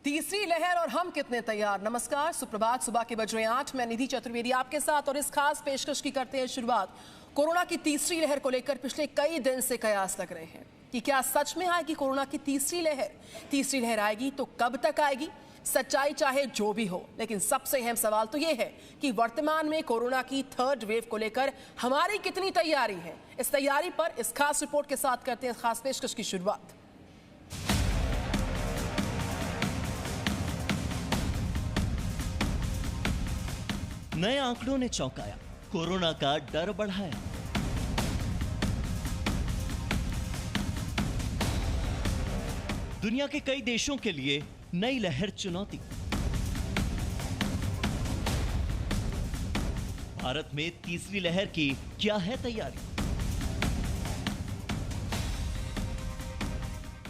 तीसरी लहर और हम कितने तैयार। नमस्कार, सुप्रभात। सुबह के बज रहे 8। मैं निधि चतुर्वेदी आपके साथ और इस खास पेशकश की करते हैं शुरुआत। कोरोना की तीसरी लहर को लेकर पिछले कई दिन से कयास लग रहे हैं कि क्या सच में आएगी कोरोना की तीसरी लहर। तीसरी लहर आएगी तो कब तक आएगी। सच्चाई चाहे जो भी हो, लेकिन सबसे अहम सवाल तो यह है कि वर्तमान में कोरोना की थर्ड वेव को लेकर हमारी कितनी तैयारी है। इस तैयारी पर इस खास रिपोर्ट के साथ करते हैं खास पेशकश की शुरुआत। नए आंकड़ों ने चौंकाया, कोरोना का डर बढ़ाया। दुनिया के कई देशों के लिए नई लहर चुनौती। भारत में तीसरी लहर की क्या है तैयारी।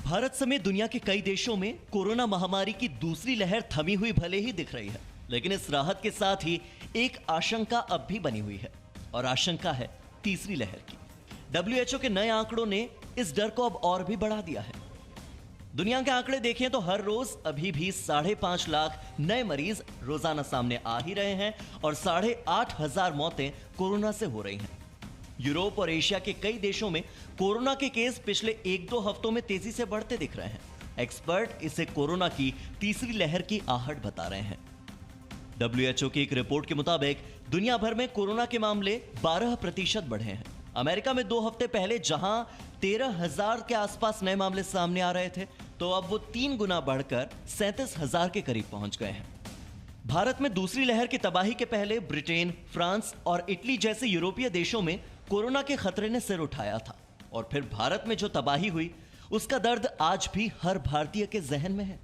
भारत समेत दुनिया के कई देशों में कोरोना महामारी की दूसरी लहर थमी हुई भले ही दिख रही है, लेकिन इस राहत के साथ ही एक आशंका अब भी बनी हुई है और आशंका है तीसरी लहर की। WHO के नए आंकड़ों ने इस डर को अब और भी बढ़ा दिया है। दुनिया के आंकड़े देखें तो हर रोज अभी भी 5.5 लाख नए मरीज रोजाना सामने आ ही रहे हैं और 8,500 मौतें कोरोना से हो रही हैं। यूरोप और एशिया के कई देशों में कोरोना के केस पिछले 1-2 हफ्तों में तेजी से बढ़ते दिख रहे हैं। एक्सपर्ट इसे कोरोना की तीसरी लहर की आहट बता रहे हैं। WHO की एक रिपोर्ट के मुताबिक दुनिया भर में कोरोना के मामले 12% बढ़े हैं। अमेरिका में 2 हफ्ते पहले जहां 13,000 के आसपास नए मामले सामने आ रहे थे, तो अब वो 3 गुना बढ़कर 37,000 के करीब पहुंच गए हैं। भारत में दूसरी लहर की तबाही के पहले ब्रिटेन, फ्रांस और इटली जैसे यूरोपीय देशों में कोरोना के खतरे ने सिर उठाया था और फिर भारत में जो तबाही हुई उसका दर्द आज भी हर भारतीय के जहन में है।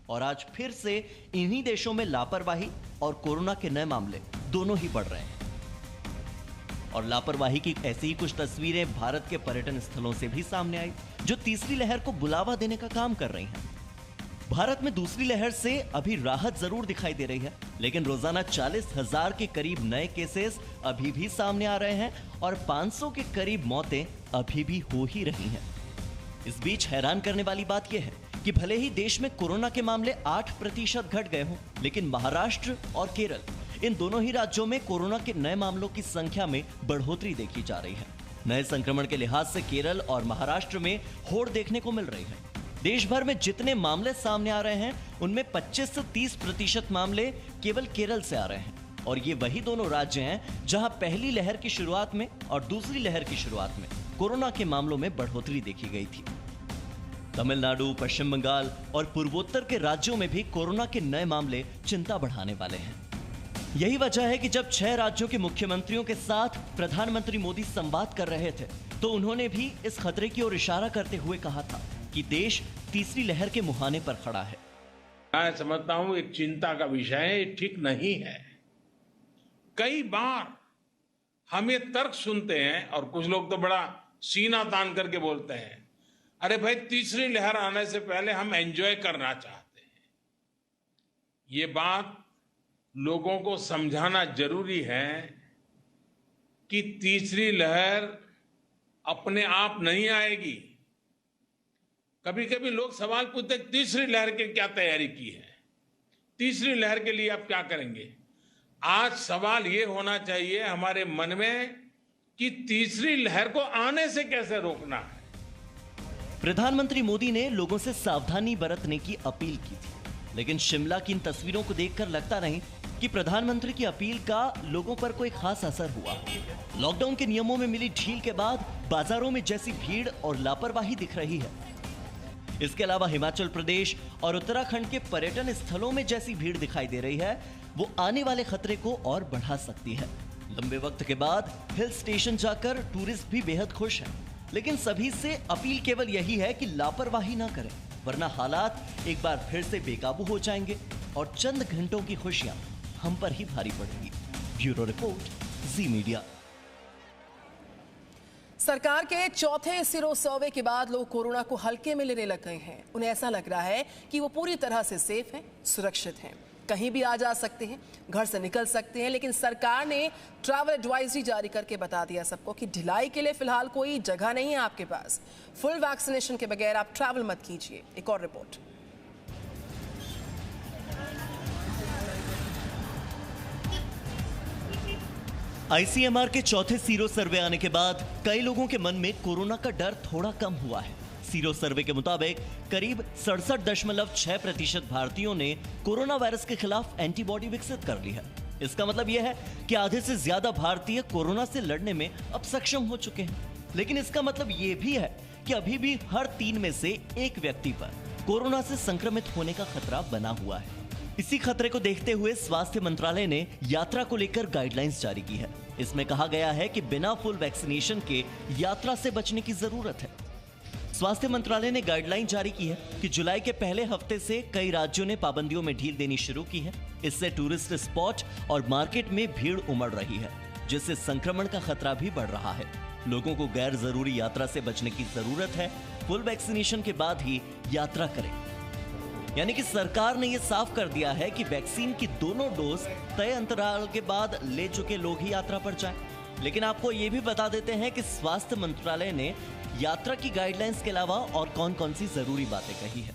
और आज फिर से इन्हीं देशों में लापरवाही और कोरोना के नए मामले दोनों ही बढ़ रहे हैं। और लापरवाही की ऐसी ही कुछ तस्वीरें भारत के पर्यटन स्थलों से भी सामने आई, जो तीसरी लहर को बुलावा देने का काम कर रही हैं। भारत में दूसरी लहर से अभी राहत जरूर दिखाई दे रही है, लेकिन रोजाना 40,000 के करीब नए केसेस अभी भी सामने आ रहे हैं और 500 के करीब मौतें अभी भी हो ही रही हैं। इस बीच हैरान करने वाली बात यह है कि भले ही देश में कोरोना के मामले 8% घट गए हों, लेकिन महाराष्ट्र और केरल, इन दोनों ही राज्यों में कोरोना के नए मामलों की संख्या में बढ़ोतरी देखी जा रही है। नए संक्रमण के लिहाज से केरल और महाराष्ट्र में होड़ देखने को मिल रही है। देश भर में जितने मामले सामने आ रहे हैं, उनमें 25 से 30% मामले केवल केरल से आ रहे हैं। और ये वही दोनों राज्य हैं जहां पहली लहर की शुरुआत में और दूसरी लहर की शुरुआत में कोरोना के मामलों में बढ़ोतरी देखी गई थी। तमिलनाडु, पश्चिम बंगाल और पूर्वोत्तर के राज्यों में भी कोरोना के नए मामले चिंता बढ़ाने वाले हैं। यही वजह है कि जब 6 राज्यों के मुख्यमंत्रियों के साथ प्रधानमंत्री मोदी संवाद कर रहे थे, तो उन्होंने भी इस खतरे की ओर इशारा करते हुए कहा था कि देश तीसरी लहर के मुहाने पर खड़ा है। मैं समझता हूं एक चिंता का विषय है, ठीक नहीं है। कई बार हम ये तर्क सुनते हैं और कुछ लोग तो बड़ा सीना तान करके बोलते हैं, अरे भाई तीसरी लहर आने से पहले हम एंजॉय करना चाहते हैं। ये बात लोगों को समझाना जरूरी है कि तीसरी लहर अपने आप नहीं आएगी। कभी कभी लोग सवाल पूछते हैं, तीसरी लहर की क्या तैयारी की है, तीसरी लहर के लिए आप क्या करेंगे। आज सवाल ये होना चाहिए हमारे मन में कि तीसरी लहर को आने से कैसे रोकना है। प्रधानमंत्री मोदी ने लोगों से सावधानी बरतने की अपील की थी, लेकिन शिमला की इन तस्वीरों को देखकर लगता नहीं कि प्रधानमंत्री की अपील का लोगों पर कोई खास असर हुआ। लॉकडाउन के नियमों में मिली ढील के बाद बाजारों में जैसी भीड़ और लापरवाही दिख रही है, इसके अलावा हिमाचल प्रदेश और उत्तराखंड के पर्यटन स्थलों में जैसी भीड़ दिखाई दे रही है, वो आने वाले खतरे को और बढ़ा सकती है। लंबे वक्त के बाद हिल स्टेशन जाकर टूरिस्ट भी बेहद खुश हैं, लेकिन सभी से अपील केवल यही है कि लापरवाही ना करें, वरना हालात एक बार फिर से बेकाबू हो जाएंगे और चंद घंटों की खुशियां हम पर ही भारी पड़ेंगी। ब्यूरो रिपोर्ट, जी मीडिया। सरकार के चौथे सिरो सर्वे के बाद लोग कोरोना को हल्के में लेने लग गए हैं। उन्हें ऐसा लग रहा है कि वो पूरी तरह से सेफ हैं, सुरक्षित हैं, कहीं भी आ जा सकते हैं, घर से निकल सकते हैं। लेकिन सरकार ने ट्रैवल एडवाइजरी जारी करके बता दिया सबको कि ढिलाई के लिए फिलहाल कोई जगह नहीं है आपके पास। फुल वैक्सीनेशन के बगैर आप ट्रैवल मत कीजिए। एक और रिपोर्ट। आईसीएमआर के चौथे सीरो सर्वे आने के बाद कई लोगों के मन में कोरोना का डर थोड़ा कम हुआ है। सीरो सर्वे के मुताबिक करीब 67.6% भारतीयों ने कोरोना वायरस के खिलाफ एंटीबॉडी विकसित कर ली है। इसका मतलब यह है कि आधे से ज्यादा भारतीय कोरोना से लड़ने में अब सक्षम हो चुके हैं। लेकिन इसका मतलब यह भी है कि अभी भी हर 3 में से 1 व्यक्ति पर कोरोना से संक्रमित होने का खतरा बना हुआ है। इसी खतरे को देखते हुए स्वास्थ्य मंत्रालय ने यात्रा को लेकर गाइडलाइंस जारी की है। इसमें कहा गया है कि बिना फुल वैक्सीनेशन के यात्रा से बचने की जरूरत है। स्वास्थ्य मंत्रालय ने गाइडलाइन जारी की है कि जुलाई के पहले हफ्ते से कई राज्यों ने पाबंदियों में ढील देनी शुरू की है। इससे टूरिस्ट स्पॉट और मार्केट में भीड़ उमड़ रही है, जिससे संक्रमण का खतरा भी बढ़ रहा है। लोगों को गैर जरूरी यात्रा से बचने की जरूरत है। फुल वैक्सीनेशन के बाद ही यात्रा करें। यानी कि सरकार ने यह साफ कर दिया है कि वैक्सीन की दोनों डोज तय अंतराल के बाद ले चुके लोग ही यात्रा पर जाएं। लेकिन आपको यह भी बता देते हैं कि स्वास्थ्य मंत्रालय ने यात्रा की गाइडलाइंस के अलावा और कौन कौन सी जरूरी बातें कही है।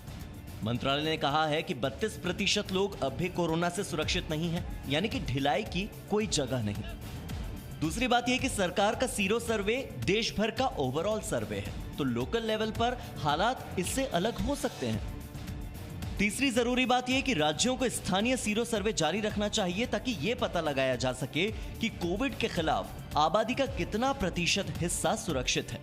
मंत्रालय ने कहा है कि 32% लोग अब भी कोरोना से सुरक्षित नहीं हैं, यानी कि ढिलाई की कोई जगह नहीं। दूसरी बात यह कि सरकार का सीरो सर्वे देश भर का ओवरऑल सर्वे है, तो लोकल लेवल पर हालात इससे अलग हो सकते हैं। तीसरी जरूरी बात यह कि राज्यों को स्थानीय सीरो सर्वे जारी रखना चाहिए ताकि यह पता लगाया जा सके कि कोविड के खिलाफ आबादी का कितना प्रतिशत हिस्सा सुरक्षित है।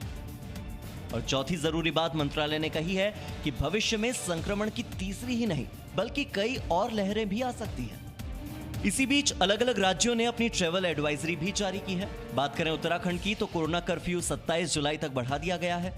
और चौथी जरूरी बात मंत्रालय ने कही है कि भविष्य में संक्रमण की तीसरी ही नहीं बल्कि कई और लहरें भी आ सकती हैं। इसी बीच अलग अलग राज्यों ने अपनी ट्रैवल एडवाइजरी भी जारी की है। बात करें उत्तराखंड की तो कोरोना कर्फ्यू 27 जुलाई तक बढ़ा दिया गया है।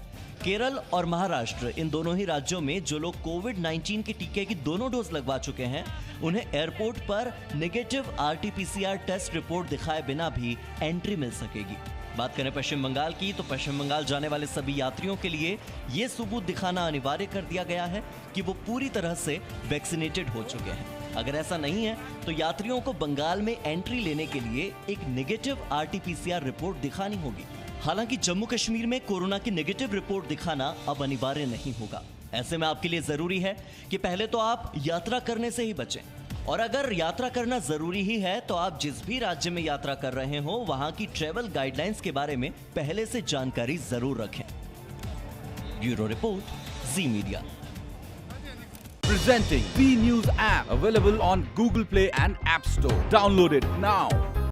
केरल और महाराष्ट्र, इन दोनों ही राज्यों में जो लोग कोविड-19 के टीके की दोनों डोज लगवा चुके हैं, उन्हें एयरपोर्ट पर नेगेटिव RT-PCR टेस्ट रिपोर्ट दिखाए बिना भी एंट्री मिल सकेगी। बात करें पश्चिम बंगाल की तो पश्चिम बंगाल जाने वाले सभी यात्रियों के लिए यह सबूत दिखाना अनिवार्य कर दिया गया है कि वो पूरी तरह से वैक्सीनेटेड हो चुके हैं। अगर ऐसा नहीं है तो यात्रियों को बंगाल में एंट्री लेने के लिए एक नेगेटिव RT-PCR रिपोर्ट दिखानी होगी। हालांकि जम्मू कश्मीर में कोरोना की नेगेटिव रिपोर्ट दिखाना अब अनिवार्य नहीं होगा। ऐसे में आपके लिए जरूरी है कि पहले तो आप यात्रा करने से ही बचें, और अगर यात्रा करना जरूरी ही है तो आप जिस भी राज्य में यात्रा कर रहे हो वहां की ट्रैवल गाइडलाइंस के बारे में पहले से जानकारी जरूर रखें। Bureau report, ji media. Presenting B News app, available on Google Play and App Store. Download it now.